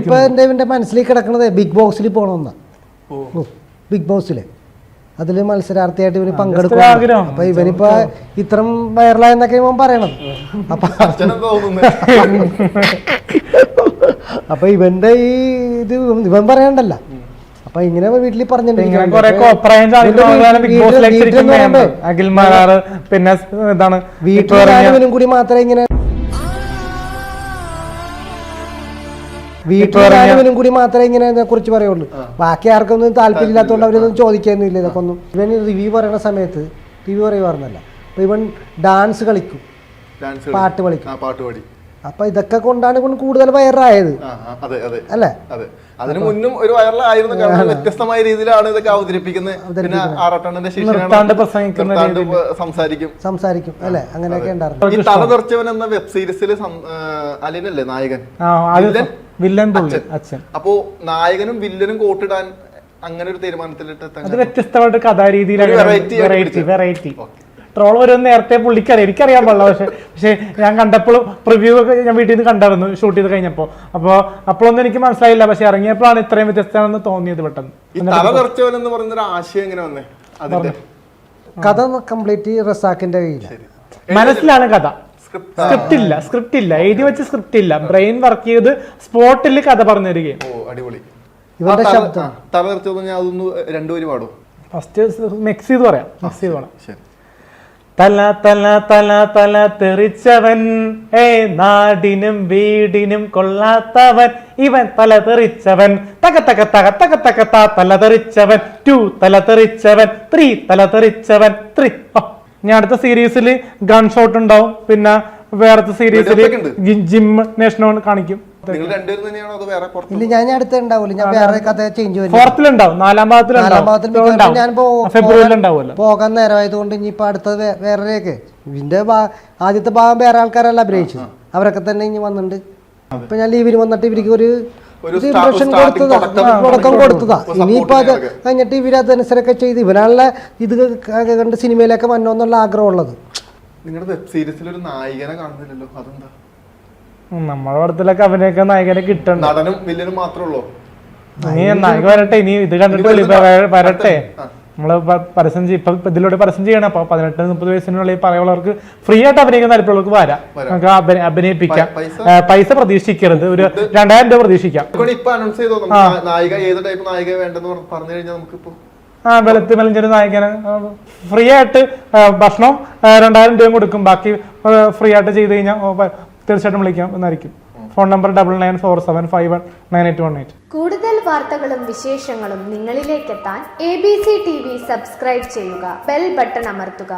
ഇനിയിപ്പോ എന്റെ മനസ്സിലേക്ക് കിടക്കണത് ബിഗ് ബോക്സിൽ പോകണമെന്നാ. ബിഗ് ബോസില് അതില് മത്സരാർത്ഥിയായിട്ട് ഇവന് പങ്കെടുക്കും. അപ്പൊ ഇവനിപ്പോ ഇത്രയും വൈറലായെന്നൊക്കെ ഇവൻ പറയണത്. അപ്പൊ ഇവന്റെ ഈ ഇത് ഇവൻ പറയണ്ടല്ല. അപ്പൊ ഇങ്ങനെ വീട്ടിൽ പറഞ്ഞിട്ടുണ്ടെങ്കിൽ വീട്ടിലും കൂടി മാത്രമേ ഇങ്ങനെ വീട്ടിലും കൂടി മാത്രമേ ഇങ്ങനെ കുറിച്ച് പറയുള്ളൂ. ബാക്കി ആർക്കൊന്നും താല്പര്യമില്ലാത്തതുകൊണ്ട് അവരൊന്നും ചോദിക്കാനൊന്നുമില്ല. ഇതൊക്കെ ഒന്നും ഇവൻ റിവ്യൂ പറയുന്ന സമയത്ത് റിവ്യൂ പറയുവായിരുന്നല്ല. അപ്പൊ ഇവൻ ഡാൻസ് കളിക്കും, പാട്ട് കളിക്കും. അപ്പൊ ഇതൊക്കെ കൊണ്ടാണ് ഇവൻ കൂടുതൽ വൈറലായത് അല്ലേ? അതിനു മുന്നും ഒരു വൈറലായിരുന്നു. കാരണം വ്യത്യസ്തമായ രീതിയിലാണ് ഇതൊക്കെ അവതരിപ്പിക്കുന്നത്. സംസാരിക്കും അല്ലെ? അങ്ങനെയൊക്കെ ഉണ്ടായിരുന്നു. ഈ തലതെറിച്ചവൻ എന്ന വെബ് സീരീസിൽ അലിനല്ലേ നായകൻ, അച്ഛൻ. അപ്പോ നായകനും വില്ലനും കോട്ടിടാൻ അങ്ങനെ ഒരു തീരുമാനത്തിലിട്ട് വ്യത്യസ്തമായിട്ട് കഥാരീതിയിലാണ് വെറൈറ്റി ട്രോൾ വരും. നേരത്തെ പുള്ളിക്കറിയാം, എനിക്കറിയാൻ പാടില്ല. പക്ഷെ ഞാൻ കണ്ടപ്പോൾ പ്രിവ്യൂ ഒക്കെ ഞാൻ വീട്ടിൽ നിന്ന് കണ്ടായിരുന്നു ഷൂട്ട് ചെയ്ത് കഴിഞ്ഞപ്പോ. അപ്പോഴൊന്നും എനിക്ക് മനസ്സിലായില്ല. പക്ഷെ ഇറങ്ങിയപ്പോഴാണ് ഇത്രയും വ്യത്യസ്തമാണെന്ന് തോന്നിയത് പെട്ടെന്ന്. കഥ കംപ്ലീറ്റ് റസാഖിന്റെ കയ്യിലാണ്. മനസ്സിലാണ് കഥ. സ്ക്രിപ്റ്റ് ഇല്ല, എഴുതി വെച്ച സ്ക്രിപ്റ്റ് ഇല്ല. ബ്രെയിൻ വർക്ക് ചെയ്ത് സ്പോട്ടിൽ കഥ പറഞ്ഞു തരികയും. ഇവന്റെ ശബ്ദം ഫസ്റ്റ് മിക്സ് ചെയ്ത് പറയാം. തല തല തല തല തെറിച്ചവൻ, നാടിനും വീടിനും കൊള്ളാത്തവൻ ഇവൻ, തല തെറിച്ചവൻ, തക തക തക തക തക തല തെറിച്ചവൻ, 2 തല തെറിച്ചവൻ, 3 തല തെറിച്ചവൻ 3. ഞാൻ അടുത്ത സീരീസിൽ ഗൺ ഷോട്ട് ഉണ്ടാവും. പിന്നെ വേറത്തെ സീരീസിൽ ജിം നേഷനോൺ കാണിക്കും. ഇല്ല, ഞാൻ അടുത്ത ഉണ്ടാവില്ല. ഞാൻ വേറെ കഥ ചേഞ്ച് ഫോർത്തിലുണ്ടാവും, 4-ാം ഭാഗത്തിലുണ്ടാവും. ഞാൻ ഫെബ്രുവരിയിലുണ്ടാവുമല്ലോ. പോകാൻ നേരമായതുകൊണ്ട് ഇനിയിപ്പോ അടുത്തത് വേറെയൊക്കെ ഇതിന്റെ ആദ്യത്തെ ഭാഗം വേറെ ആൾക്കാരല്ല അഭിനയിച്ചത്. അവരൊക്കെ തന്നെ ഇനി വന്നിട്ടുണ്ട്. ഇപ്പൊ ഞാൻ ലീവിന് വന്നിട്ട് ഇവർക്ക് ഒരു ഇംപ്രഷൻ തുടക്കം കൊടുത്തതാ. ഇനിയിപ്പോ അത് കഴിഞ്ഞിട്ട് ഇവര് അതനുസരിച്ചൊക്കെ ചെയ്ത് ഇവനാണല്ല ഇത് കണ്ട് സിനിമയിലൊക്കെ വന്നോന്നുള്ള ആഗ്രഹം ഉള്ളത്. നിങ്ങളുടെ വെബ് സീരീസിൽ ഒരു നായികനെ കാണുന്നില്ലല്ലോ, അതെന്താ? നമ്മുടെ പടത്തിലൊക്കെ അഭിനയിക്കാൻ നായകനെ കിട്ടണം. നടനും വില്ലനും മാത്രമേ ഉള്ളൂ. നീ നായക വരട്ടെ, ഇനി ഇത് കണ്ടിട്ട് വരട്ടെ. നമ്മള് പരസ്യം ഇപ്പൊ ഇതിലൂടെ പരസ്യം ചെയ്യണം. അപ്പൊ 18-30 വയസ്സിനുള്ളിൽ പറയുള്ളവർക്ക് ഫ്രീ ആയിട്ട് അഭിനയിക്കാൻ താല്പര്യമുള്ളവർക്ക് വരാം, നമുക്ക് അഭിനയിപ്പിക്കാം. പൈസ പ്രതീക്ഷിക്കരുത്, ഒരു 2000 രൂപ പ്രതീക്ഷിക്കാം. വെളുത്ത് മെലിഞ്ഞൊരു നായകന് ഫ്രീ ആയിട്ട് ഭക്ഷണം 2000 രൂപയും കൊടുക്കും. ബാക്കി ഫ്രീ ആയിട്ട് ചെയ്ത് കഴിഞ്ഞാൽ തീർച്ചയായിട്ടും വിളിക്കാം എന്നായിരിക്കും. Phone number 9947519818. കൂടുതൽ വാർത്തകളും വിശേഷങ്ങളും നിങ്ങളിലേക്കെത്താൻ ABC TV സബ്സ്ക്രൈബ് ചെയ്യുക, ബെൽ ബട്ടൺ അമർത്തുക.